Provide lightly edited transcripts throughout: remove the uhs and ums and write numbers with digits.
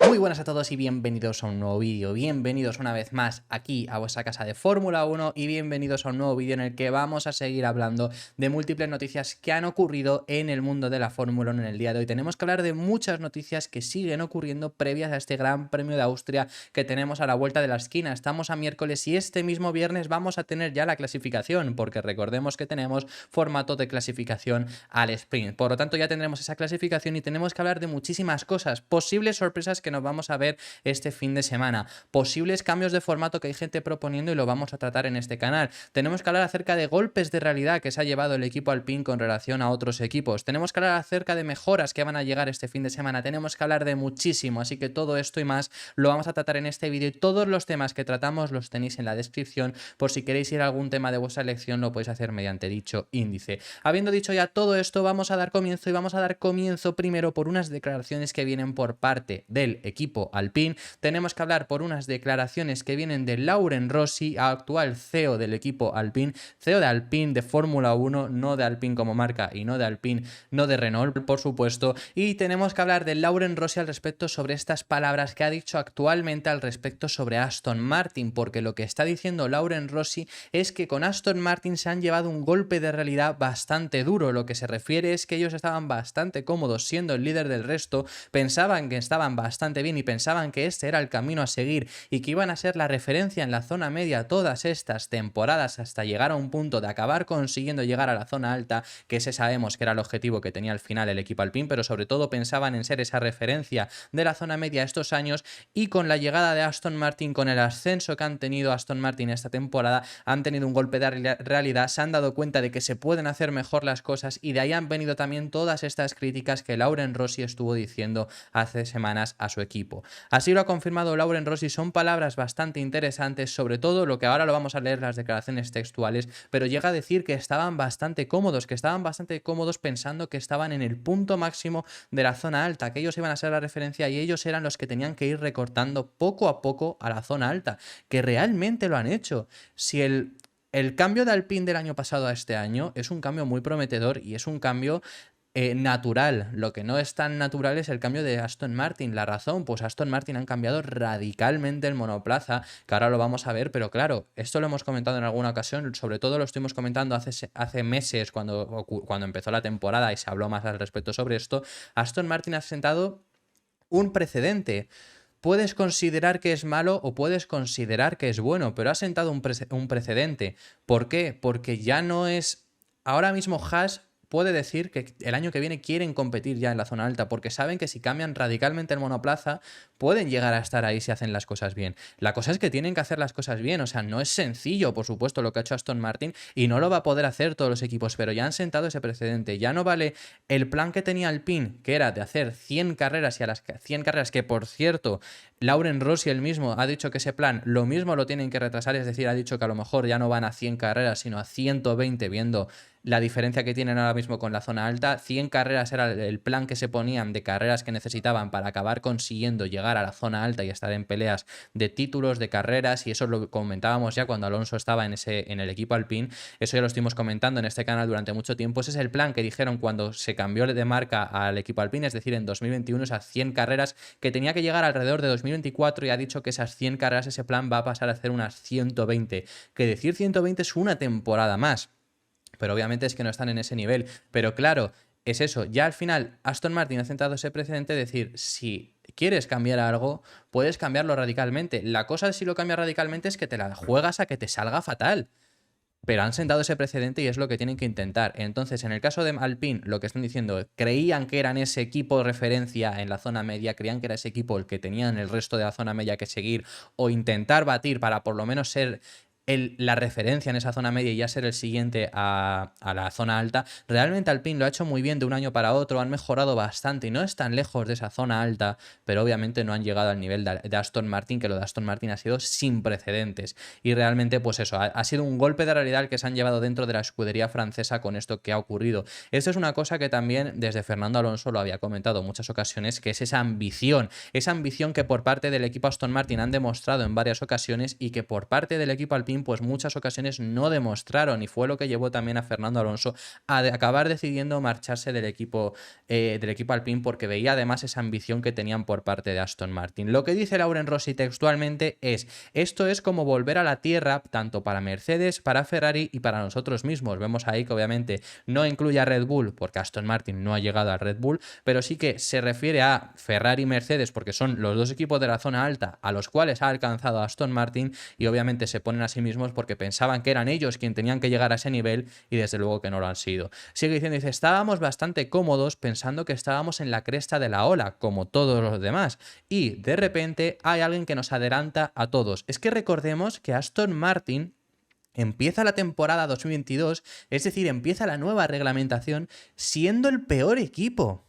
Muy buenas a todos y bienvenidos a un nuevo vídeo, bienvenidos una vez más aquí a vuestra casa de Fórmula 1 y bienvenidos a un nuevo vídeo en el que vamos a seguir hablando de múltiples noticias que han ocurrido en el mundo de la Fórmula 1 en el día de hoy. Tenemos que hablar de muchas noticias que siguen ocurriendo previas a este Gran Premio de Austria que tenemos a la vuelta de la esquina. Estamos a miércoles y este mismo viernes vamos a tener ya la clasificación, porque recordemos que tenemos formato de clasificación al sprint. Por lo tanto ya tendremos esa clasificación y tenemos que hablar de muchísimas cosas, posibles sorpresas que nos vamos a ver este fin de semana, posibles cambios de formato que hay gente proponiendo y lo vamos a tratar en este canal. Tenemos que hablar acerca de golpes de realidad que se ha llevado el equipo Alpine con relación a otros equipos. Tenemos que hablar acerca de mejoras que van a llegar este fin de semana. Tenemos que hablar de muchísimo, así que todo esto y más lo vamos a tratar en este vídeo y todos los temas que tratamos los tenéis en la descripción. Por si queréis ir a algún tema de vuestra elección lo podéis hacer mediante dicho índice. Habiendo dicho ya todo esto, vamos a dar comienzo y vamos a dar comienzo primero por unas declaraciones que vienen por parte del equipo Alpine. Tenemos que hablar por unas declaraciones que vienen de Laurent Rossi, actual CEO del equipo Alpine, CEO de Alpine de Fórmula 1, no de Alpine como marca y no de Alpine, no de Renault, por supuesto. Y tenemos que hablar de Laurent Rossi al respecto sobre estas palabras que ha dicho actualmente al respecto sobre Aston Martin, porque lo que está diciendo Laurent Rossi es que con Aston Martin se han llevado un golpe de realidad bastante duro. Lo que se refiere es que ellos estaban bastante cómodos siendo el líder del resto, pensaban que estaban bastante bien y pensaban que este era el camino a seguir y que iban a ser la referencia en la zona media todas estas temporadas hasta llegar a un punto de acabar consiguiendo llegar a la zona alta, que ese sabemos que era el objetivo que tenía al final el equipo Alpine, pero sobre todo pensaban en ser esa referencia de la zona media estos años. Y con la llegada de Aston Martin, con el ascenso que han tenido Aston Martin esta temporada, han tenido un golpe de realidad, se han dado cuenta de que se pueden hacer mejor las cosas y de ahí han venido también todas estas críticas que Laurent Rossi estuvo diciendo hace semanas a su equipo. Así lo ha confirmado Laurent Rossi, son palabras bastante interesantes, sobre todo lo que ahora lo vamos a leer las declaraciones textuales, pero llega a decir que estaban bastante cómodos pensando que estaban en el punto máximo de la zona alta, que ellos iban a ser la referencia y ellos eran los que tenían que ir recortando poco a poco a la zona alta, que realmente lo han hecho. Si el cambio de Alpine del año pasado a este año es un cambio muy prometedor y es un cambio natural. Lo que no es tan natural es el cambio de Aston Martin. La razón, pues Aston Martin han cambiado radicalmente el monoplaza, que ahora lo vamos a ver, pero claro, esto lo hemos comentado en alguna ocasión, sobre todo lo estuvimos comentando hace meses cuando empezó la temporada y se habló más al respecto sobre esto. Aston Martin ha sentado un precedente. Puedes considerar que es malo o puedes considerar que es bueno, pero ha sentado un precedente. ¿Por qué? Porque ya no es... Ahora mismo Haas puede decir que el año que viene quieren competir ya en la zona alta, porque saben que si cambian radicalmente el monoplaza, pueden llegar a estar ahí si hacen las cosas bien. La cosa es que tienen que hacer las cosas bien, o sea, no es sencillo, por supuesto, lo que ha hecho Aston Martin, y no lo va a poder hacer todos los equipos, pero ya han sentado ese precedente. Ya no vale el plan que tenía Alpine, que era de hacer 100 carreras, y a las 100 carreras que, por cierto, Laurent Rossi él mismo ha dicho que ese plan lo mismo lo tienen que retrasar, es decir, ha dicho que a lo mejor ya no van a 100 carreras, sino a 120, viendo la diferencia que tienen ahora mismo con la zona alta. 100 carreras era el plan que se ponían de carreras que necesitaban para acabar consiguiendo llegar a la zona alta y estar en peleas de títulos, de carreras, y eso lo comentábamos ya cuando Alonso estaba en el equipo Alpine. Eso ya lo estuvimos comentando en este canal durante mucho tiempo. Ese es el plan que dijeron cuando se cambió de marca al equipo Alpine, es decir, en 2021, esas 100 carreras que tenía que llegar alrededor de 2024, y ha dicho que esas 100 carreras, ese plan va a pasar a hacer unas 120, que decir 120 es una temporada más. Pero obviamente es que no están en ese nivel. Pero claro, es eso. Ya al final Aston Martin ha sentado ese precedente de decir, si quieres cambiar algo, puedes cambiarlo radicalmente. La cosa si lo cambias radicalmente es que te la juegas a que te salga fatal. Pero han sentado ese precedente y es lo que tienen que intentar. Entonces, en el caso de Alpine, lo que están diciendo, creían que eran ese equipo de referencia en la zona media, creían que era ese equipo el que tenían el resto de la zona media que seguir o intentar batir para por lo menos ser la referencia en esa zona media y ya ser el siguiente a la zona alta. Realmente Alpine lo ha hecho muy bien de un año para otro, han mejorado bastante y no están lejos de esa zona alta, pero obviamente no han llegado al nivel de Aston Martin, que lo de Aston Martin ha sido sin precedentes. Y realmente, pues eso, ha sido un golpe de realidad el que se han llevado dentro de la escudería francesa con esto que ha ocurrido. Esto es una cosa que también desde Fernando Alonso lo había comentado en muchas ocasiones, que es esa ambición que por parte del equipo Aston Martin han demostrado en varias ocasiones y que por parte del equipo Alpine Alpine pues muchas ocasiones no demostraron, y fue lo que llevó también a Fernando Alonso a acabar decidiendo marcharse del equipo Alpine, porque veía además esa ambición que tenían por parte de Aston Martin. Lo que dice Lauren Rossi textualmente es: esto es como volver a la tierra tanto para Mercedes, para Ferrari y para nosotros mismos. Vemos ahí que obviamente no incluye a Red Bull porque Aston Martin no ha llegado a Red Bull, pero sí que se refiere a Ferrari y Mercedes porque son los dos equipos de la zona alta a los cuales ha alcanzado Aston Martin, y obviamente se ponen a sí mismos porque pensaban que eran ellos quienes tenían que llegar a ese nivel y desde luego que no lo han sido. Sigue diciendo, dice, estábamos bastante cómodos pensando que estábamos en la cresta de la ola, como todos los demás, y de repente hay alguien que nos adelanta a todos. Es que recordemos que Aston Martin empieza la temporada 2022, es decir, empieza la nueva reglamentación siendo el peor equipo.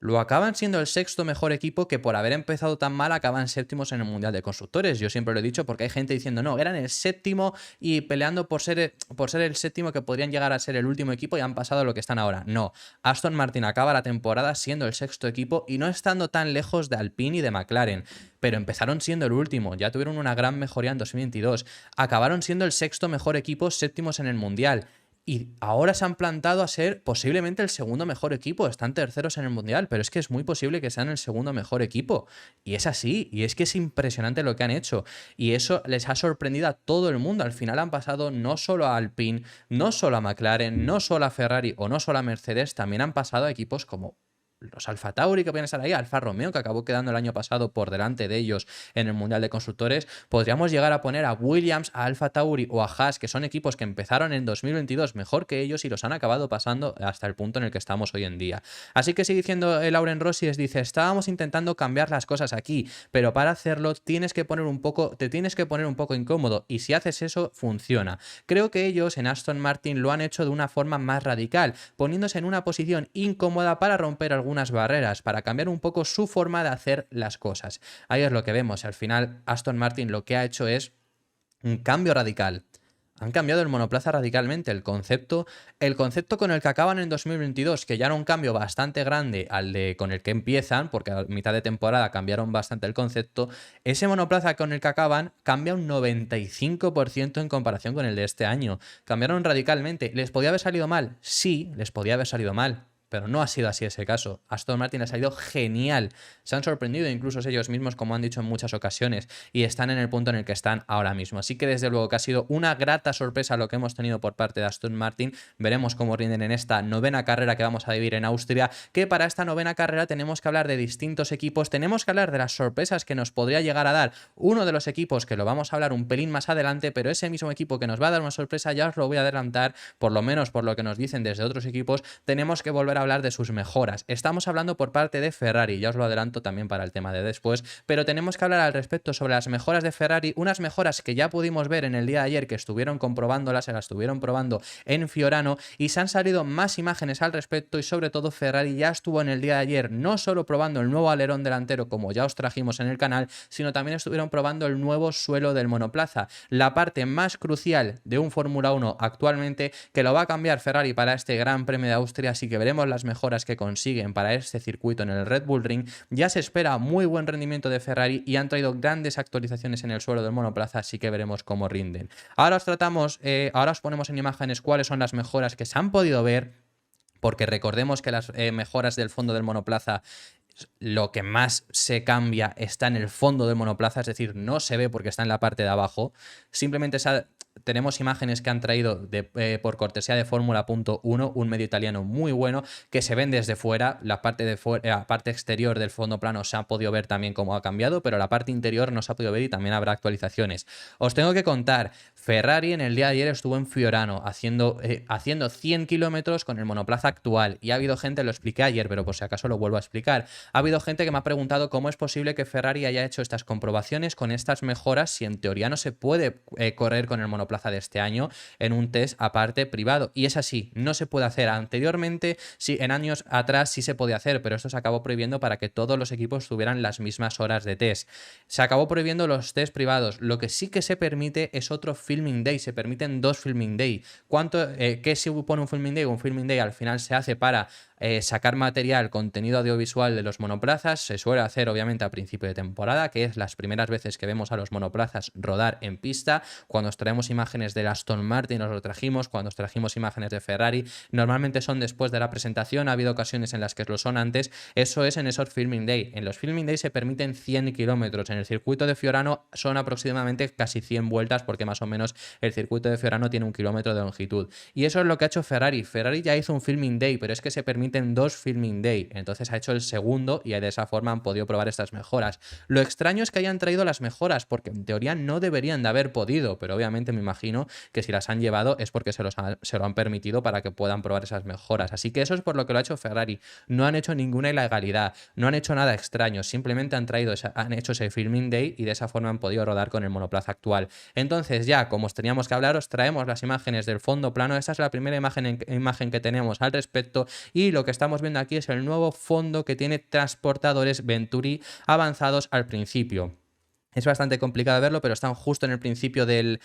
Lo acaban siendo el sexto mejor equipo, que por haber empezado tan mal acaban séptimos en el Mundial de Constructores. Yo siempre lo he dicho porque hay gente diciendo, no, eran el séptimo y peleando por ser el séptimo, que podrían llegar a ser el último equipo, y han pasado lo que están ahora. No, Aston Martin acaba la temporada siendo el sexto equipo y no estando tan lejos de Alpine y de McLaren, pero empezaron siendo el último, ya tuvieron una gran mejoría en 2022, acabaron siendo el sexto mejor equipo, séptimos en el Mundial. Y ahora se han plantado a ser posiblemente el segundo mejor equipo. Están terceros en el Mundial, pero es que es muy posible que sean el segundo mejor equipo. Y es así, y es que es impresionante lo que han hecho. Y eso les ha sorprendido a todo el mundo. Al final han pasado no solo a Alpine, no solo a McLaren, no solo a Ferrari o no solo a Mercedes, también han pasado a equipos como los Alfa Tauri, que pueden estar ahí, Alfa Romeo, que acabó quedando el año pasado por delante de ellos en el Mundial de Constructores. Podríamos llegar a poner a Williams, a Alfa Tauri o a Haas, que son equipos que empezaron en 2022 mejor que ellos y los han acabado pasando hasta el punto en el que estamos hoy en día. Así que sigue diciendo Lauren Rossi, dice, estábamos intentando cambiar las cosas aquí, pero para hacerlo te tienes que poner un poco incómodo, y si haces eso, funciona. Creo que ellos en Aston Martin lo han hecho de una forma más radical, poniéndose en una posición incómoda para romper algunas barreras, para cambiar un poco su forma de hacer las cosas. Ahí es lo que vemos. Al final Aston Martin lo que ha hecho es un cambio radical. Han cambiado el monoplaza radicalmente, el concepto con el que acaban en 2022, que ya era un cambio bastante grande con el que empiezan, porque a mitad de temporada cambiaron bastante el concepto. Ese monoplaza con el que acaban cambia un 95% en comparación con el de este año. Cambiaron radicalmente. ¿Les podía haber salido mal? Sí, les podía haber salido mal, pero no ha sido así ese caso. Aston Martin ha salido genial. Se han sorprendido incluso ellos mismos, como han dicho en muchas ocasiones, y están en el punto en el que están ahora mismo. Así que desde luego que ha sido una grata sorpresa lo que hemos tenido por parte de Aston Martin. Veremos cómo rinden en esta novena carrera que vamos a vivir en Austria, que para esta novena carrera tenemos que hablar de distintos equipos, tenemos que hablar de las sorpresas que nos podría llegar a dar uno de los equipos, que lo vamos a hablar un pelín más adelante, pero ese mismo equipo que nos va a dar una sorpresa, ya os lo voy a adelantar, por lo menos por lo que nos dicen desde otros equipos, tenemos que volver a hablar de sus mejoras. Estamos hablando por parte de Ferrari, ya os lo adelanto también para el tema de después, pero tenemos que hablar al respecto sobre las mejoras de Ferrari, unas mejoras que ya pudimos ver en el día de ayer, que estuvieron comprobándolas, se las estuvieron probando en Fiorano, y se han salido más imágenes al respecto, y sobre todo Ferrari ya estuvo en el día de ayer no solo probando el nuevo alerón delantero, como ya os trajimos en el canal, sino también estuvieron probando el nuevo suelo del monoplaza, la parte más crucial de un Fórmula 1 actualmente, que lo va a cambiar Ferrari para este Gran Premio de Austria. Así que veremos las mejoras que consiguen para este circuito en el Red Bull Ring. Ya se espera muy buen rendimiento de Ferrari y han traído grandes actualizaciones en el suelo del monoplaza, así que veremos cómo rinden. Ahora os ponemos en imágenes cuáles son las mejoras que se han podido ver, porque recordemos que las mejoras del fondo del monoplaza, lo que más se cambia está en el fondo del monoplaza, es decir, no se ve porque está en la parte de abajo. Simplemente tenemos imágenes que han traído por cortesía de Fórmula.1, un medio italiano muy bueno, que se ven desde fuera. La parte exterior del fondo plano se ha podido ver también cómo ha cambiado, pero la parte interior no se ha podido ver y también habrá actualizaciones. Os tengo que contar, Ferrari en el día de ayer estuvo en Fiorano haciendo 100 kilómetros con el monoplaza actual, y ha habido gente, lo expliqué ayer, pero por si acaso lo vuelvo a explicar, ha habido gente que me ha preguntado cómo es posible que Ferrari haya hecho estas comprobaciones con estas mejoras si en teoría no se puede correr con el monoplaza de este año en un test aparte privado. Y es así, no se puede hacer. Anteriormente, sí, en años atrás sí se podía hacer, pero esto se acabó prohibiendo para que todos los equipos tuvieran las mismas horas de test. Se acabó prohibiendo los test privados. Lo que sí que se permite es otro filming day, se permiten 2 filming day. ¿Qué supone un filming day? Un filming day al final se hace para sacar material, contenido audiovisual de los monoplazas. Se suele hacer obviamente a principio de temporada, que es las primeras veces que vemos a los monoplazas rodar en pista. Cuando os traemos imágenes de Aston Martin nos lo trajimos, cuando os trajimos imágenes de Ferrari, normalmente son después de la presentación. Ha habido ocasiones en las que lo son antes. Eso es en esos Filming Day. En los Filming Day se permiten 100 kilómetros. En el circuito de Fiorano son aproximadamente casi 100 vueltas, porque más o menos el circuito de Fiorano tiene 1 kilómetro de longitud. Y eso es lo que ha hecho Ferrari. Ferrari ya hizo un Filming Day, pero es que se permiten 2 Filming Day. Entonces ha hecho el segundo y de esa forma han podido probar estas mejoras. Lo extraño es que hayan traído las mejoras, porque en teoría no deberían de haber podido, pero obviamente me imagino que si las han llevado es porque se lo han permitido para que puedan probar esas mejoras. Así que eso es por lo que lo ha hecho Ferrari. No han hecho ninguna ilegalidad, no han hecho nada extraño, simplemente han hecho ese Filming Day y de esa forma han podido rodar con el monoplaza actual. Entonces ya, como os teníamos que hablar, os traemos las imágenes del fondo plano. Esta es la primera imagen que tenemos al respecto, y lo que estamos viendo aquí es el nuevo fondo que tiene transportadores Venturi avanzados al principio. Es bastante complicado verlo, pero están justo en el principio del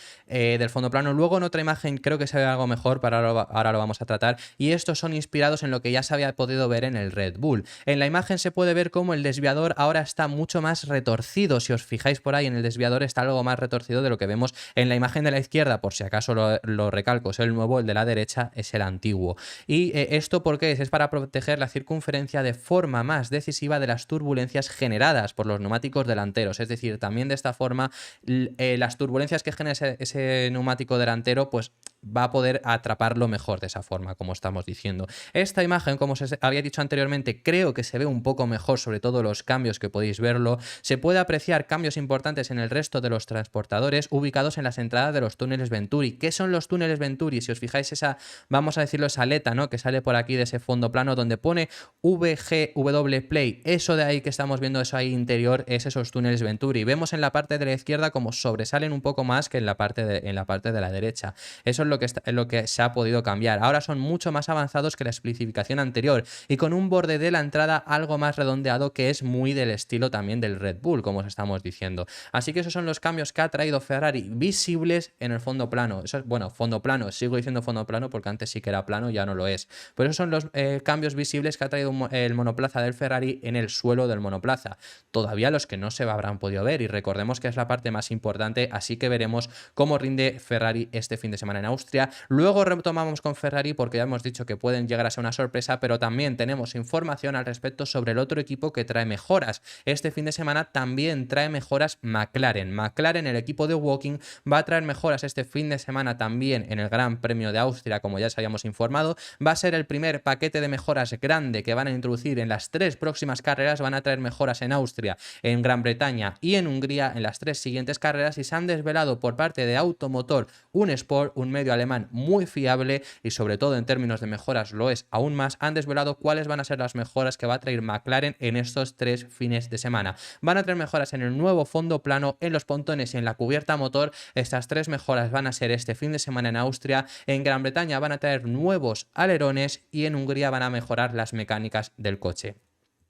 fondo plano. Luego en otra imagen creo que se ve algo mejor, pero ahora lo vamos a tratar. Y estos son inspirados en lo que ya se había podido ver en el Red Bull. En la imagen se puede ver cómo el desviador ahora está mucho más retorcido. Si os fijáis por ahí, en el desviador está algo más retorcido de lo que vemos en la imagen de la izquierda. Por si acaso lo recalco, es el nuevo, el de la derecha es el antiguo. ¿Y esto por qué es? Es para proteger la circunferencia de forma más decisiva de las turbulencias generadas por los neumáticos delanteros. Es decir, también de esta forma las turbulencias que genera ese neumático delantero pues va a poder atraparlo mejor de esa forma, como estamos diciendo. Esta imagen, como os había dicho anteriormente, creo que se ve un poco mejor, sobre todo los cambios que podéis verlo. Se puede apreciar cambios importantes en el resto de los transportadores ubicados en las entradas de los túneles Venturi. ¿Qué son los túneles Venturi? Si os fijáis esa, vamos a decirlo, esa aleta, ¿no?, que sale por aquí de ese fondo plano donde pone VGW Play. Eso de ahí que estamos viendo, eso ahí interior, es esos túneles Venturi. Vemos en la parte de la izquierda como sobresalen un poco más que en la parte de la derecha. Eso es lo que se ha podido cambiar. Ahora son mucho más avanzados que la especificación anterior y con un borde de la entrada algo más redondeado, que es muy del estilo también del Red Bull, como os estamos diciendo. Así que esos son los cambios que ha traído Ferrari visibles en el fondo plano. Eso es, bueno, fondo plano, sigo diciendo fondo plano porque antes sí que era plano, ya no lo es. Pero esos son los cambios visibles que ha traído el monoplaza del Ferrari en el suelo del monoplaza. Todavía los que no se habrán podido ver, y recordemos que es la parte más importante, así que veremos cómo rinde Ferrari este fin de semana en Austria. Luego retomamos con Ferrari porque ya hemos dicho que pueden llegar a ser una sorpresa, pero también tenemos información al respecto sobre el otro equipo que trae mejoras. Este fin de semana también trae mejoras McLaren. McLaren, el equipo de Woking, va a traer mejoras este fin de semana también en el Gran Premio de Austria, como ya os habíamos informado. Va a ser el primer paquete de mejoras grande que van a introducir en las 3 próximas carreras. Van a traer mejoras en Austria, en Gran Bretaña y en Hungría en las 3 siguientes carreras, y se han desvelado por parte de Automotor Unesport, un medio alemán muy fiable y sobre todo en términos de mejoras lo es aún más. Han desvelado cuáles van a ser las mejoras que va a traer McLaren en estos 3 fines de semana. Van a traer mejoras en el nuevo fondo plano, en los pontones y en la cubierta motor. Estas 3 mejoras van a ser este fin de semana en Austria. En Gran Bretaña van a traer nuevos alerones y en Hungría van a mejorar las mecánicas del coche.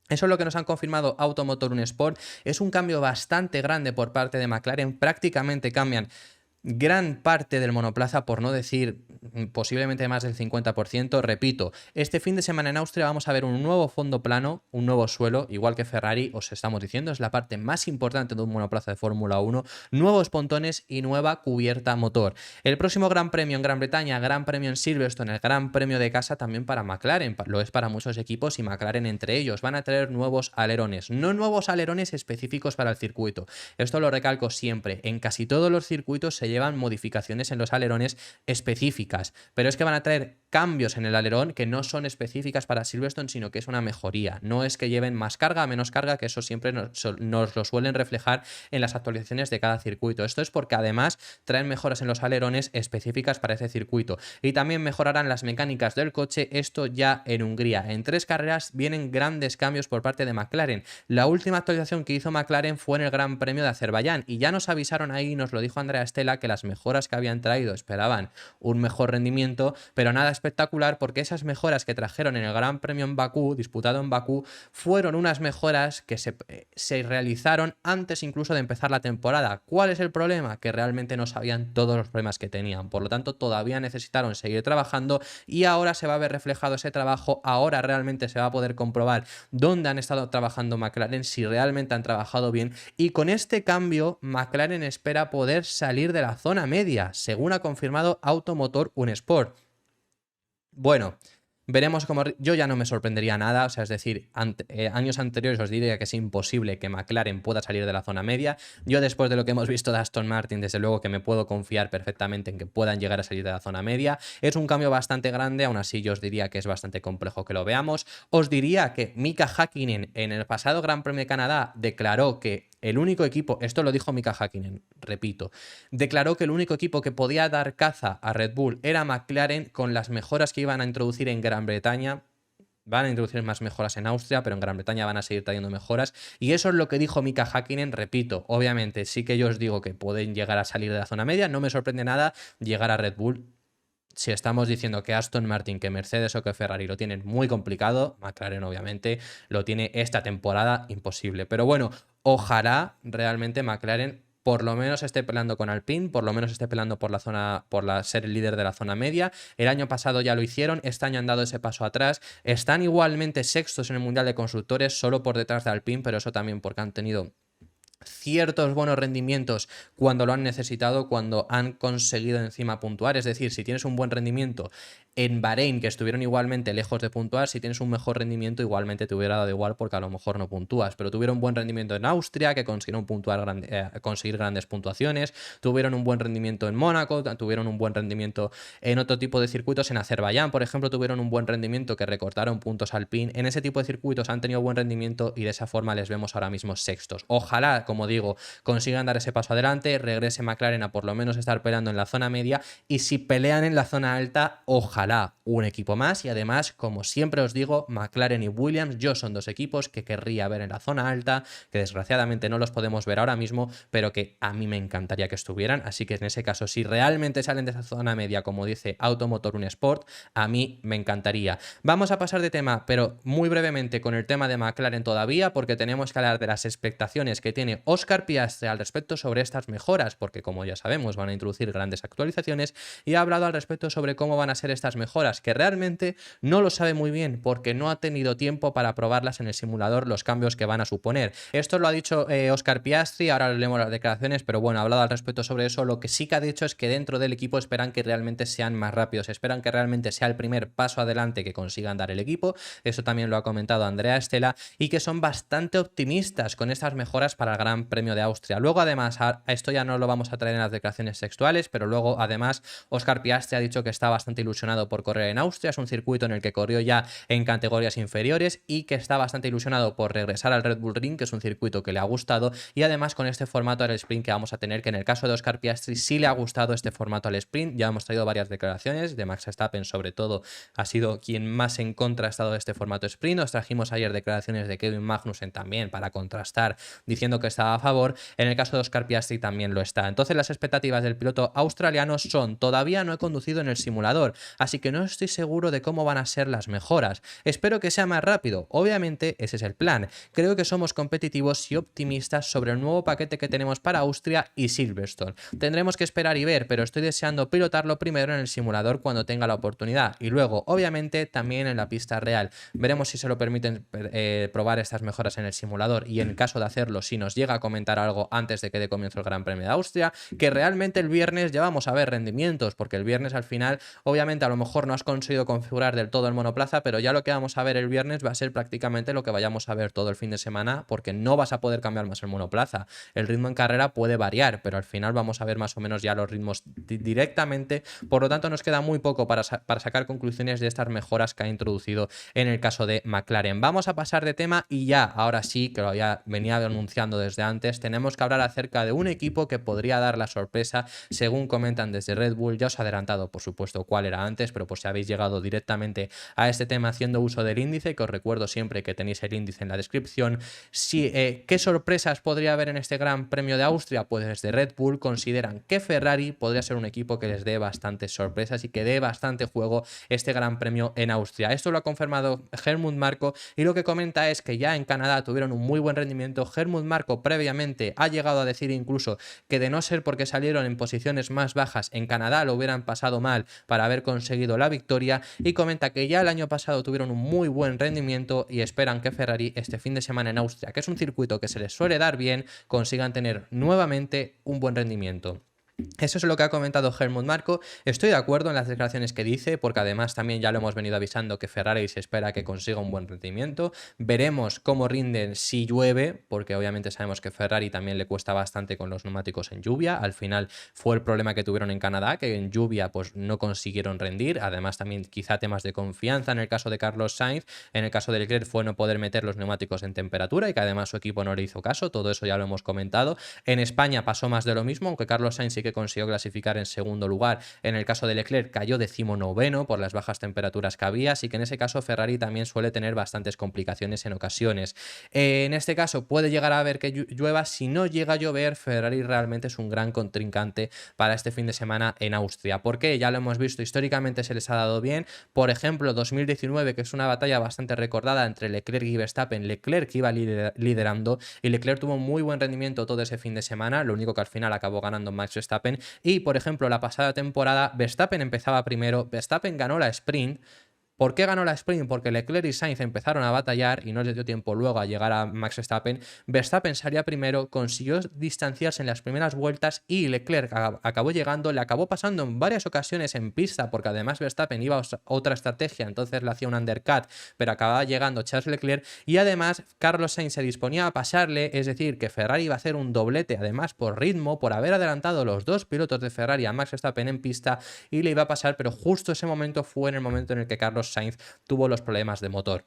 Eso es lo que nos han confirmado Automotor Unesport. Es un cambio bastante grande por parte de McLaren. Prácticamente cambian gran parte del monoplaza, por no decir posiblemente más del 50%. Repito, este fin de semana en Austria vamos a ver un nuevo fondo plano, un nuevo suelo, igual que Ferrari, os estamos diciendo, es la parte más importante de un monoplaza de Fórmula 1, nuevos pontones y nueva cubierta motor. El próximo Gran Premio en Gran Bretaña, Gran Premio en Silverstone, el Gran Premio de casa también para McLaren, lo es para muchos equipos y McLaren entre ellos. Van a traer nuevos alerones, no nuevos alerones específicos para el circuito. Esto lo recalco siempre, en casi todos los circuitos se llevan modificaciones en los alerones específicas, pero es que van a traer cambios en el alerón que no son específicas para Silverstone, sino que es una mejoría. No es que lleven más carga, menos carga, que eso siempre nos lo suelen reflejar en las actualizaciones de cada circuito. Esto es porque además traen mejoras en los alerones específicas para ese circuito y también mejorarán las mecánicas del coche, esto ya en Hungría. En 3 carreras vienen grandes cambios por parte de McLaren. La última actualización que hizo McLaren fue en el Gran Premio de Azerbaiyán y ya nos avisaron ahí, nos lo dijo Andrea Stella, que que las mejoras que habían traído esperaban un mejor rendimiento, pero nada espectacular, porque esas mejoras que trajeron en el Gran Premio en Bakú, disputado en Bakú, fueron unas mejoras que se realizaron antes incluso de empezar la temporada. ¿Cuál es el problema? Que realmente no sabían todos los problemas que tenían, por lo tanto todavía necesitaron seguir trabajando y ahora se va a ver reflejado ese trabajo, ahora realmente se va a poder comprobar dónde han estado trabajando McLaren, si realmente han trabajado bien, y con este cambio McLaren espera poder salir de la zona media, según ha confirmado Automotor Unesport. Bueno, veremos cómo... Yo ya no me sorprendería nada, o sea, es decir, años anteriores os diría que es imposible que McLaren pueda salir de la zona media. Yo después de lo que hemos visto de Aston Martin, desde luego que me puedo confiar perfectamente en que puedan llegar a salir de la zona media. Es un cambio bastante grande, aún así yo os diría que es bastante complejo que lo veamos. Os diría que Mika Häkkinen en el pasado Gran Premio de Canadá declaró que el único equipo, esto lo dijo Mika Häkkinen, repito, declaró que el único equipo que podía dar caza a Red Bull era McLaren con las mejoras que iban a introducir en Gran Bretaña. Van a introducir más mejoras en Austria, pero en Gran Bretaña van a seguir trayendo mejoras. Y eso es lo que dijo Mika Häkkinen, repito. Obviamente sí que yo os digo que pueden llegar a salir de la zona media. No me sorprende nada llegar a Red Bull. Si estamos diciendo que Aston Martin, que Mercedes o que Ferrari lo tienen muy complicado, McLaren obviamente lo tiene esta temporada imposible. Pero bueno, ojalá realmente McLaren por lo menos esté peleando con Alpine, por lo menos esté peleando por la zona, ser el líder de la zona media. El año pasado ya lo hicieron, este año han dado ese paso atrás. Están igualmente sextos en el Mundial de Constructores, solo por detrás de Alpine, pero eso también porque han tenido ciertos buenos rendimientos cuando lo han necesitado, cuando han conseguido encima puntuar. Es decir, si tienes un buen rendimiento en Bahrein, que estuvieron igualmente lejos de puntuar, si tienes un mejor rendimiento igualmente te hubiera dado igual porque a lo mejor no puntúas, pero tuvieron un buen rendimiento en Austria, que consiguieron conseguir grandes puntuaciones, tuvieron un buen rendimiento en Mónaco, tuvieron un buen rendimiento en otro tipo de circuitos, en Azerbaiyán, por ejemplo, tuvieron un buen rendimiento que recortaron puntos Alpine. En ese tipo de circuitos han tenido buen rendimiento y de esa forma les vemos ahora mismo sextos. Ojalá, como digo, consigan dar ese paso adelante, regrese McLaren a por lo menos estar peleando en la zona media, y si pelean en la zona alta, ojalá un equipo más. Y además, como siempre os digo, McLaren y Williams, yo son dos equipos que querría ver en la zona alta, que desgraciadamente no los podemos ver ahora mismo, pero que a mí me encantaría que estuvieran. Así que en ese caso, si realmente salen de esa zona media, como dice Automotor Unesport, a mí me encantaría. Vamos a pasar de tema, pero muy brevemente con el tema de McLaren todavía, porque tenemos que hablar de las expectaciones que tiene Oscar Piastri al respecto sobre estas mejoras, porque como ya sabemos van a introducir grandes actualizaciones, y ha hablado al respecto sobre cómo van a ser estas mejoras, que realmente no lo sabe muy bien porque no ha tenido tiempo para probarlas en el simulador, los cambios que van a suponer. Esto lo ha dicho Oscar Piastri, ahora leemos las declaraciones, pero bueno, ha hablado al respecto sobre eso. Lo que sí que ha dicho es que dentro del equipo esperan que realmente sean más rápidos, esperan que realmente sea el primer paso adelante que consigan dar el equipo. Eso también lo ha comentado Andrea Stella, y que son bastante optimistas con estas mejoras para el Gran Premio de Austria. Luego además, a esto ya no lo vamos a traer en las declaraciones textuales, pero luego además Oscar Piastri ha dicho que está bastante ilusionado por correr en Austria, es un circuito en el que corrió ya en categorías inferiores, y que está bastante ilusionado por regresar al Red Bull Ring, que es un circuito que le ha gustado, y además con este formato al sprint que vamos a tener, que en el caso de Oscar Piastri sí le ha gustado este formato al sprint. Ya hemos traído varias declaraciones de Max Verstappen, sobre todo ha sido quien más en contra ha estado de este formato sprint. Os trajimos ayer declaraciones de Kevin Magnussen también para contrastar, diciendo que estaba a favor. En el caso de Oscar Piastri también lo está. Entonces las expectativas del piloto australiano son: todavía no he conducido en el simulador, así que no estoy seguro de cómo van a ser las mejoras. Espero que sea más rápido. Obviamente ese es el plan. Creo que somos competitivos y optimistas sobre el nuevo paquete que tenemos para Austria y Silverstone. Tendremos que esperar y ver, pero estoy deseando pilotarlo primero en el simulador cuando tenga la oportunidad, y luego obviamente también en la pista real. Veremos si se lo permiten probar estas mejoras en el simulador, y en caso de hacerlo, si nos llega a comentar algo antes de que dé comienzo el Gran Premio de Austria, que realmente el viernes ya vamos a ver rendimientos, porque el viernes al final obviamente a lo mejor no has conseguido configurar del todo el monoplaza, pero ya lo que vamos a ver el viernes va a ser prácticamente lo que vayamos a ver todo el fin de semana, porque no vas a poder cambiar más el monoplaza. El ritmo en carrera puede variar, pero al final vamos a ver más o menos ya los ritmos directamente. Por lo tanto, nos queda muy poco para sacar conclusiones de estas mejoras que ha introducido en el caso de McLaren. Vamos a pasar de tema, y ya, ahora sí, que lo venía anunciando desde antes, tenemos que hablar acerca de un equipo que podría dar la sorpresa, según comentan desde Red Bull. Ya os he adelantado, por supuesto, cuál era antes, antes, pero por si habéis llegado directamente a este tema haciendo uso del índice, que os recuerdo siempre que tenéis el índice en la descripción. ¿Qué sorpresas podría haber en este Gran Premio de Austria? Pues desde Red Bull consideran que Ferrari podría ser un equipo que les dé bastantes sorpresas y que dé bastante juego este Gran Premio en Austria. Esto lo ha confirmado Helmut Marko y lo que comenta es que ya en Canadá tuvieron un muy buen rendimiento. Helmut Marko previamente ha llegado a decir incluso que de no ser porque salieron en posiciones más bajas en Canadá lo hubieran pasado mal para haber conseguido la victoria, y comenta que ya el año pasado tuvieron un muy buen rendimiento y esperan que Ferrari este fin de semana en Austria, que es un circuito que se les suele dar bien, consigan tener nuevamente un buen rendimiento. Eso es lo que ha comentado Helmut Marko. Estoy de acuerdo en las declaraciones que dice, porque además también ya lo hemos venido avisando que Ferrari se espera que consiga un buen rendimiento. Veremos cómo rinden si llueve, porque obviamente sabemos que Ferrari también le cuesta bastante con los neumáticos en lluvia. Al final fue el problema que tuvieron en Canadá, que en lluvia pues no consiguieron rendir. Además también quizá temas de confianza en el caso de Carlos Sainz. En el caso de Leclerc fue no poder meter los neumáticos en temperatura y que además su equipo no le hizo caso. Todo eso ya lo hemos comentado. En España pasó más de lo mismo, aunque Carlos Sainz sí que consiguió clasificar en segundo lugar. En el caso de Leclerc cayó 19º por las bajas temperaturas que había, así que en ese caso Ferrari también suele tener bastantes complicaciones en ocasiones. En este caso puede llegar a haber que llueva. Si no llega a llover, Ferrari realmente es un gran contrincante para este fin de semana en Austria. ¿Por qué? Ya lo hemos visto, históricamente se les ha dado bien. Por ejemplo, 2019, que es una batalla bastante recordada entre Leclerc y Verstappen. Leclerc iba liderando y Leclerc tuvo muy buen rendimiento todo ese fin de semana, lo único que al final acabó ganando Max Verstappen. Y, por ejemplo, la pasada temporada Verstappen empezaba primero, Verstappen ganó la sprint. ¿Por qué ganó la sprint? Porque Leclerc y Sainz empezaron a batallar y no les dio tiempo luego a llegar a Max Verstappen. Verstappen salía primero, consiguió distanciarse en las primeras vueltas y Leclerc acabó llegando, le acabó pasando en varias ocasiones en pista, porque además Verstappen iba a otra estrategia, entonces le hacía un undercut, pero acababa llegando Charles Leclerc y además Carlos Sainz se disponía a pasarle, es decir, que Ferrari iba a hacer un doblete, además por ritmo, por haber adelantado los dos pilotos de Ferrari a Max Verstappen en pista y le iba a pasar, pero justo ese momento fue en el momento en el que Carlos Sainz tuvo los problemas de motor.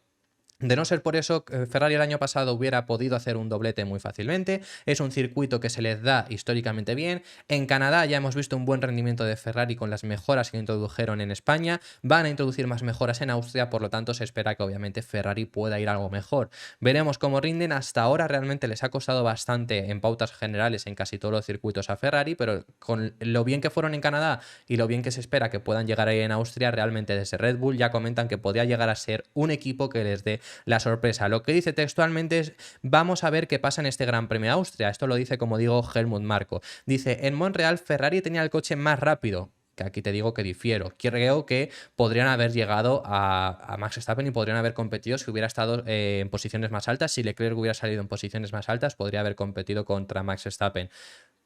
De no ser por eso, Ferrari el año pasado hubiera podido hacer un doblete muy fácilmente. Es un circuito que se les da históricamente bien. En Canadá ya hemos visto un buen rendimiento de Ferrari con las mejoras que introdujeron en España. Van a introducir más mejoras en Austria, por lo tanto se espera que obviamente Ferrari pueda ir algo mejor. Veremos cómo rinden. Hasta ahora realmente les ha costado bastante en pautas generales en casi todos los circuitos a Ferrari, pero con lo bien que fueron en Canadá y lo bien que se espera que puedan llegar ahí en Austria, realmente desde Red Bull ya comentan que podría llegar a ser un equipo que les dé la sorpresa. Lo que dice textualmente es: vamos a ver qué pasa en este Gran Premio de Austria. Esto lo dice, como digo, Helmut Marko. Dice: en Montreal Ferrari tenía el coche más rápido. Que aquí te digo que difiero. Creo que podrían haber llegado a Max Verstappen y podrían haber competido si hubiera estado en posiciones más altas. Si Leclerc hubiera salido en posiciones más altas, podría haber competido contra Max Verstappen.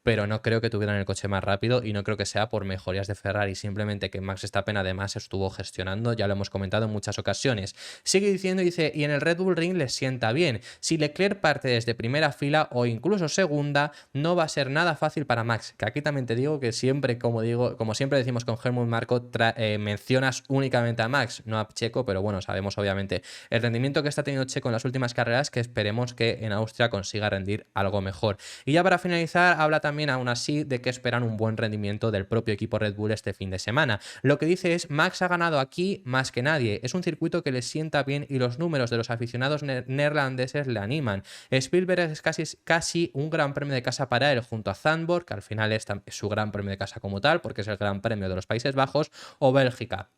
Pero no creo que tuvieran el coche más rápido y no creo que sea por mejorías de Ferrari, simplemente que Max Verstappen además estuvo gestionando, ya lo hemos comentado en muchas ocasiones. Sigue diciendo, dice, y en el Red Bull Ring les sienta bien. Si Leclerc parte desde primera fila o incluso segunda, no va a ser nada fácil para Max. Que aquí también te digo que siempre, como siempre decimos con Helmut Marko, mencionas únicamente a Max, no a Checo, pero bueno, sabemos obviamente el rendimiento que está teniendo Checo en las últimas carreras, que esperemos que en Austria consiga rendir algo mejor. Y ya para finalizar, habla también aún así de que esperan un buen rendimiento del propio equipo Red Bull este fin de semana. Lo que dice es: Max ha ganado aquí más que nadie, es un circuito que les sienta bien y los números de los aficionados neerlandeses le animan. Spielberg es casi un gran premio de casa para él, junto a Zandvoort, que al final es su gran premio de casa como tal, porque es el gran premio de los Países Bajos, o Bélgica.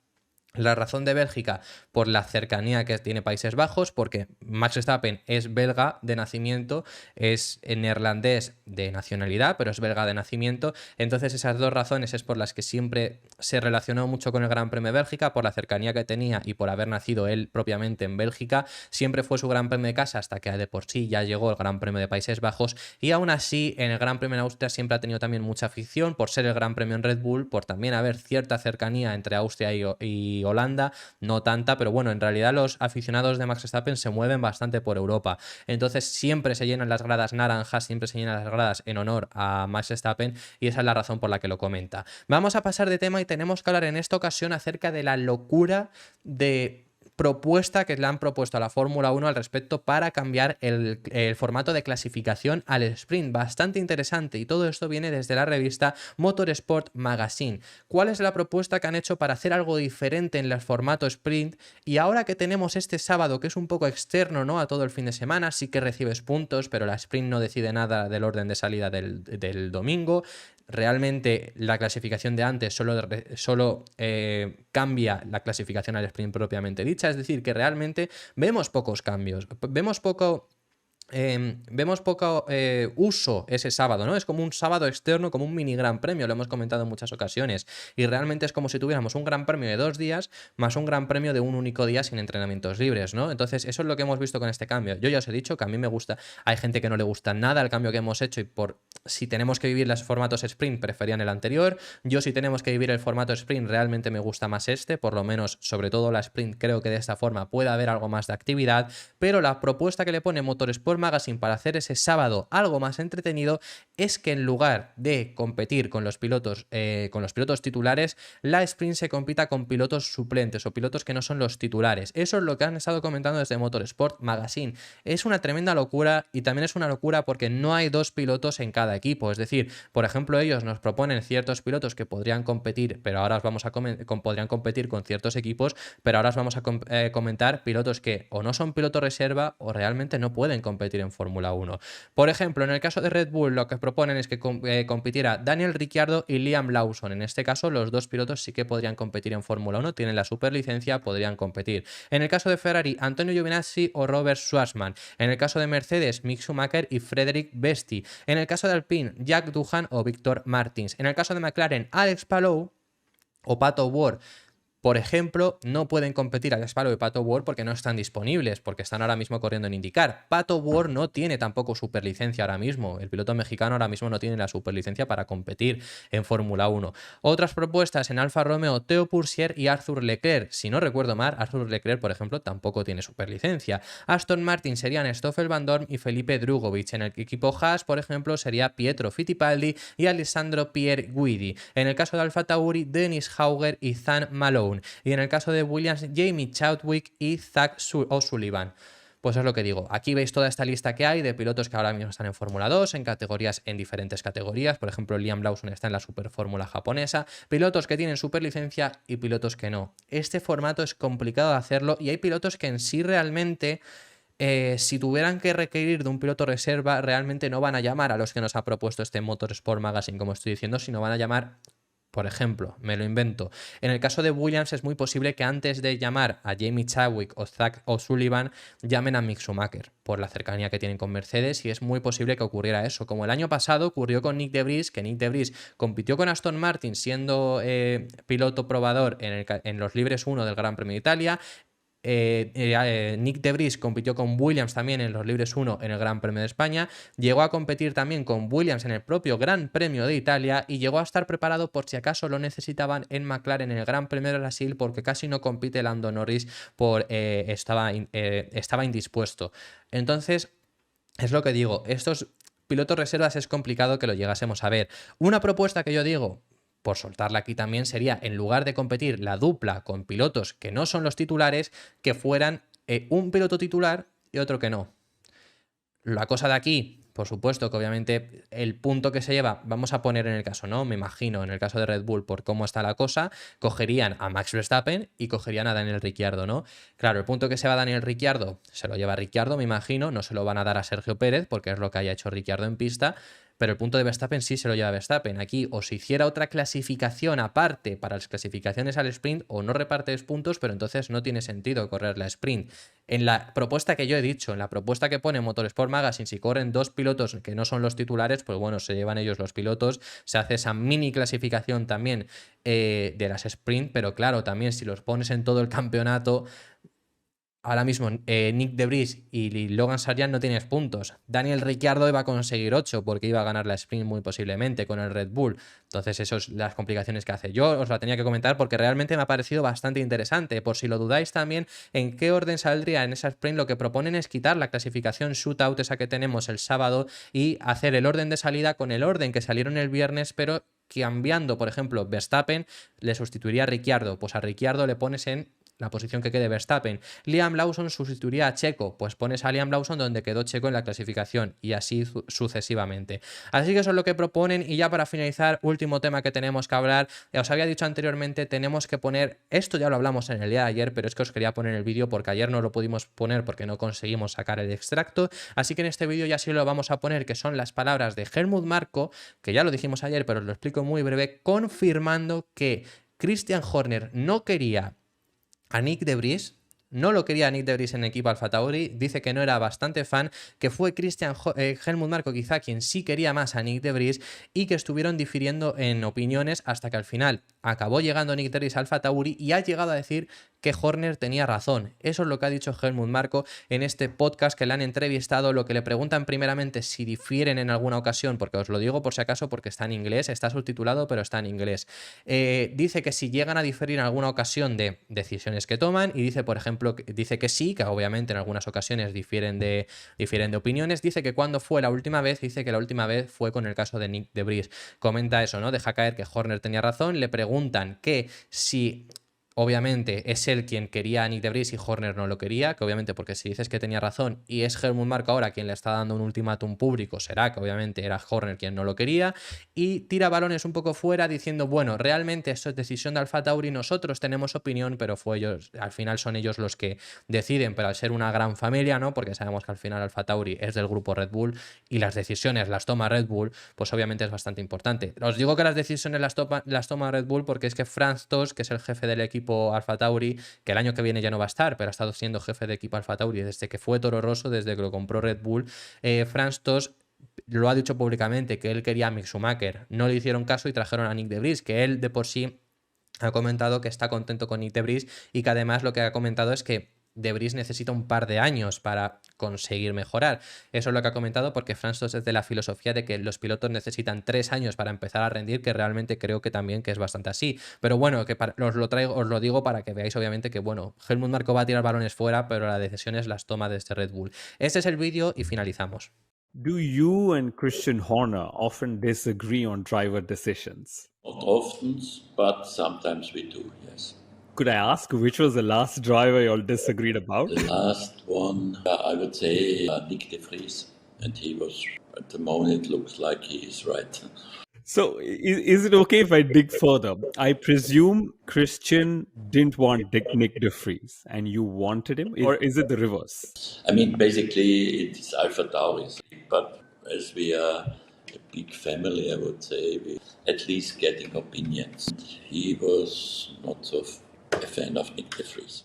La razón de Bélgica, por la cercanía que tiene Países Bajos, porque Max Verstappen es belga de nacimiento, es neerlandés de nacionalidad, pero es belga de nacimiento. Entonces esas dos razones es por las que siempre se relacionó mucho con el Gran Premio de Bélgica, por la cercanía que tenía y por haber nacido él propiamente en Bélgica. Siempre fue su Gran Premio de casa hasta que de por sí ya llegó el Gran Premio de Países Bajos, y aún así en el Gran Premio en Austria siempre ha tenido también mucha afición por ser el Gran Premio en Red Bull, por también haber cierta cercanía entre Austria y Holanda, no tanta, pero bueno, en realidad los aficionados de Max Verstappen se mueven bastante por Europa, entonces siempre se llenan las gradas naranjas, siempre se llenan las gradas en honor a Max Verstappen, y esa es la razón por la que lo comenta. Vamos a pasar de tema y tenemos que hablar en esta ocasión acerca de la locura de propuesta que le han propuesto a la Fórmula 1 al respecto para cambiar el formato de clasificación al sprint. Bastante interesante, y todo esto viene desde la revista Motorsport Magazine. ¿Cuál es la propuesta que han hecho para hacer algo diferente en el formato sprint? Y ahora que tenemos este sábado, que es un poco externo, ¿no?, a todo el fin de semana, sí que recibes puntos, pero la sprint no decide nada del orden de salida del domingo. Realmente la clasificación de antes solo cambia la clasificación al sprint propiamente dicha, es decir, que realmente vemos pocos cambios, vemos poco uso ese sábado, ¿no? Es como un sábado externo, como un mini gran premio, lo hemos comentado en muchas ocasiones, y realmente es como si tuviéramos un gran premio de 2 días más un gran premio de un único día sin entrenamientos libres, ¿no? Entonces eso es lo que hemos visto con este cambio. Yo ya os he dicho que a mí me gusta, hay gente que no le gusta nada el cambio que hemos hecho, y por si tenemos que vivir los formatos sprint preferían el anterior. Yo, si tenemos que vivir el formato sprint, realmente me gusta más este, por lo menos sobre todo la sprint, creo que de esta forma puede haber algo más de actividad, pero la propuesta que le pone Motorsport Magazine para hacer ese sábado algo más entretenido es que en lugar de competir con los pilotos titulares, la sprint se compita con pilotos suplentes o pilotos que no son los titulares. Eso es lo que han estado comentando desde Motorsport Magazine. Es una tremenda locura, y también es una locura porque no hay 2 pilotos en cada equipo. Es decir, por ejemplo, ellos nos proponen ciertos pilotos que podrían competir, pero ahora os vamos a podrían competir con ciertos equipos, pero ahora os vamos a comentar pilotos que o no son pilotos reserva o realmente no pueden competir en Fórmula 1. Por ejemplo, en el caso de Red Bull, lo que proponen es que compitiera Daniel Ricciardo y Liam Lawson. En este caso, los 2 pilotos sí que podrían competir en Fórmula 1, tienen la superlicencia, podrían competir. En el caso de Ferrari, Antonio Giovinazzi o Robert Schwarzman. En el caso de Mercedes, Mick Schumacher y Frédéric Besti. En el caso de Alpine, Jack Doohan o Victor Martins. En el caso de McLaren, Alex Palou o Pato Ward. Por ejemplo, no pueden competir Alex Palou y Pato Ward porque no están disponibles, porque están ahora mismo corriendo en IndyCar. Pato Ward no tiene tampoco superlicencia ahora mismo. El piloto mexicano ahora mismo no tiene la superlicencia para competir en Fórmula 1. Otras propuestas en Alfa Romeo, Theo Pourchaire y Arthur Leclerc. Si no recuerdo mal, Arthur Leclerc, por ejemplo, tampoco tiene superlicencia. Aston Martin serían Stoffel Van Dorn y Felipe Drugovich. En el equipo Haas, por ejemplo, sería Pietro Fittipaldi y Alessandro Pierre Guidi. En el caso de Alfa Tauri, Dennis Hauger y Zan Malone. Y en el caso de Williams, Jamie Chadwick y Zach O'Sullivan. Pues es lo que digo. Aquí veis toda esta lista que hay de pilotos que ahora mismo están en Fórmula 2, en diferentes categorías. Por ejemplo, Liam Lawson está en la Super Fórmula japonesa. Pilotos que tienen superlicencia y pilotos que no. Este formato es complicado de hacerlo, y hay pilotos que en sí realmente, si tuvieran que requerir de un piloto reserva, realmente no van a llamar a los que nos ha propuesto este Motorsport Magazine, como estoy diciendo, sino van a llamar. Por ejemplo, me lo invento. En el caso de Williams es muy posible que antes de llamar a Jamie Chadwick o Zach O'Sullivan llamen a Mick Schumacher por la cercanía que tienen con Mercedes, y es muy posible que ocurriera eso. Como el año pasado ocurrió con Nick de Vries, que Nick de Vries compitió con Aston Martin siendo piloto probador en los libres 1 del Gran Premio de Italia. Nick de Vries compitió con Williams también en los libres 1 en el Gran Premio de España, llegó a competir también con Williams en el propio Gran Premio de Italia, y llegó a estar preparado por si acaso lo necesitaban en McLaren en el Gran Premio de Brasil, porque casi no compite Lando Norris estaba indispuesto. Entonces, es lo que digo, estos pilotos reservas es complicado que lo llegásemos a ver. Una propuesta que yo digo, por soltarla aquí también, sería, en lugar de competir la dupla con pilotos que no son los titulares, que fueran un piloto titular y otro que no. La cosa de aquí, por supuesto que obviamente el punto que se lleva, vamos a poner en el caso, ¿no? Me imagino, en el caso de Red Bull, por cómo está la cosa, cogerían a Max Verstappen y cogerían a Daniel Ricciardo, ¿no? Claro, el punto que se va a Daniel Ricciardo, se lo lleva Ricciardo, me imagino, no se lo van a dar a Sergio Pérez, porque es lo que haya hecho Ricciardo en pista, pero el punto de Verstappen sí se lo lleva Verstappen. Aquí o se hiciera otra clasificación aparte para las clasificaciones al sprint, o no repartes puntos, pero entonces no tiene sentido correr la sprint. En la propuesta que yo he dicho, en la propuesta que pone Motorsport Magazine, si corren 2 pilotos que no son los titulares, pues bueno, se llevan ellos los pilotos, se hace esa mini clasificación también de las sprint, pero claro, también si los pones en todo el campeonato, ahora mismo Nick de Vries y Logan Sargent no tienes puntos. Daniel Ricciardo iba a conseguir 8 porque iba a ganar la sprint muy posiblemente con el Red Bull. Entonces, esas son las complicaciones que hace. Yo os la tenía que comentar porque realmente me ha parecido bastante interesante. Por si lo dudáis también, en qué orden saldría en esa sprint, lo que proponen es quitar la clasificación shootout, esa que tenemos el sábado, y hacer el orden de salida con el orden que salieron el viernes, pero cambiando, por ejemplo, Verstappen le sustituiría a Ricciardo. Pues a Ricciardo le pones en la posición que quede Verstappen. Liam Lawson sustituiría a Checo, pues pones a Liam Lawson donde quedó Checo en la clasificación y así sucesivamente. Así que eso es lo que proponen. Y ya para finalizar, último tema que tenemos que hablar, ya os había dicho anteriormente, tenemos que poner, esto ya lo hablamos en el día de ayer, pero es que os quería poner el vídeo porque ayer no lo pudimos poner porque no conseguimos sacar el extracto, así que en este vídeo ya sí lo vamos a poner, que son las palabras de Helmut Marko, que ya lo dijimos ayer, pero os lo explico muy breve, confirmando que Christian Horner no quería a Nick de Vries, no lo quería Nick de Vries en el equipo Alfa Tauri, dice que no era bastante fan, que fue Helmut Marko quizá quien sí quería más a Nick de Vries y que estuvieron difiriendo en opiniones hasta que al final acabó llegando Nick de Vries a Alfa Tauri y ha llegado a decir que Horner tenía razón. Eso es lo que ha dicho Helmut Marko en este podcast que le han entrevistado. Lo que le preguntan primeramente si difieren en alguna ocasión, porque os lo digo por si acaso porque está en inglés, está subtitulado pero está en inglés. Dice que si llegan a diferir en alguna ocasión de decisiones que toman y dice, por ejemplo, dice que sí, que obviamente en algunas ocasiones difieren de opiniones. Dice que cuando fue la última vez, dice que la última vez fue con el caso de Nick de Vries. Comenta eso, ¿no? Deja caer que Horner tenía razón. Le preguntan que si obviamente es él quien quería a Nick de Vries y Horner no lo quería, que obviamente porque si dices que tenía razón y es Helmut Marko ahora quien le está dando un ultimátum público, será que obviamente era Horner quien no lo quería, y tira balones un poco fuera diciendo, bueno, realmente esto es decisión de Alfa Tauri, nosotros tenemos opinión, pero fue ellos, al final son ellos los que deciden, pero al ser una gran familia, ¿no? Porque sabemos que al final Alfa Tauri es del grupo Red Bull y las decisiones las toma Red Bull, pues obviamente es bastante importante. Os digo que las decisiones las toma Red Bull porque es que Franz Tost, que es el jefe del equipo Alfa Tauri, que el año que viene ya no va a estar, pero ha estado siendo jefe de equipo Alfa Tauri desde que fue Toro Rosso, desde que lo compró Red Bull. Franz Tost lo ha dicho públicamente que él quería a Mick Schumacher, no le hicieron caso y trajeron a Nick de Vries, que él de por sí ha comentado que está contento con Nick de Vries y que además lo que ha comentado es que de Vries necesita un par de años para conseguir mejorar. Eso es lo que ha comentado porque Franz Tost es de la filosofía de que los pilotos necesitan 3 años para empezar a rendir, que realmente creo que también que es bastante así. Pero bueno, que os lo digo para que veáis obviamente que bueno, Helmut Marko va a tirar balones fuera, pero las decisiones las toma desde Red Bull. Este es el vídeo y finalizamos. Do you and Christian Horner often disagree on driver decisions? Not often, but sometimes we do, yes. Could I ask which was the last driver you all disagreed about? The last one, I would say Nick de Vries, and he was, at the moment, it looks like he is right. So, is it okay if I dig further? I presume Christian didn't want Nick de Vries and you wanted him, or is it the reverse? I mean, basically, it's Alpha Tauri, but as we are a big family, I would say, we at least getting opinions. He was not so a fan of Nick de Vries.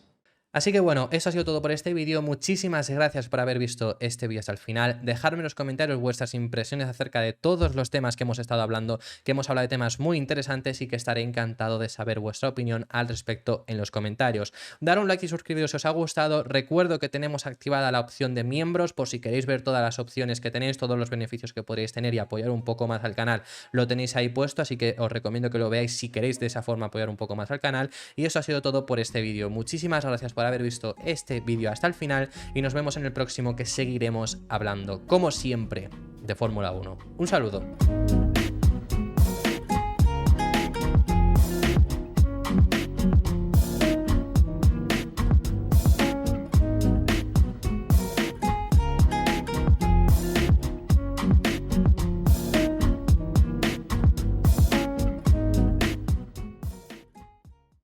Así que bueno, eso ha sido todo por este vídeo. Muchísimas gracias por haber visto este vídeo hasta el final. Dejadme en los comentarios vuestras impresiones acerca de todos los temas que hemos estado hablando, que hemos hablado de temas muy interesantes y que estaré encantado de saber vuestra opinión al respecto en los comentarios. Dar un like y suscribiros si os ha gustado. Recuerdo que tenemos activada la opción de miembros por si queréis ver todas las opciones que tenéis, todos los beneficios que podréis tener y apoyar un poco más al canal. Lo tenéis ahí puesto, así que os recomiendo que lo veáis si queréis de esa forma apoyar un poco más al canal. Y eso ha sido todo por este vídeo. Muchísimas gracias por haber visto este vídeo hasta el final y nos vemos en el próximo, que seguiremos hablando, como siempre, de Fórmula 1. Un saludo.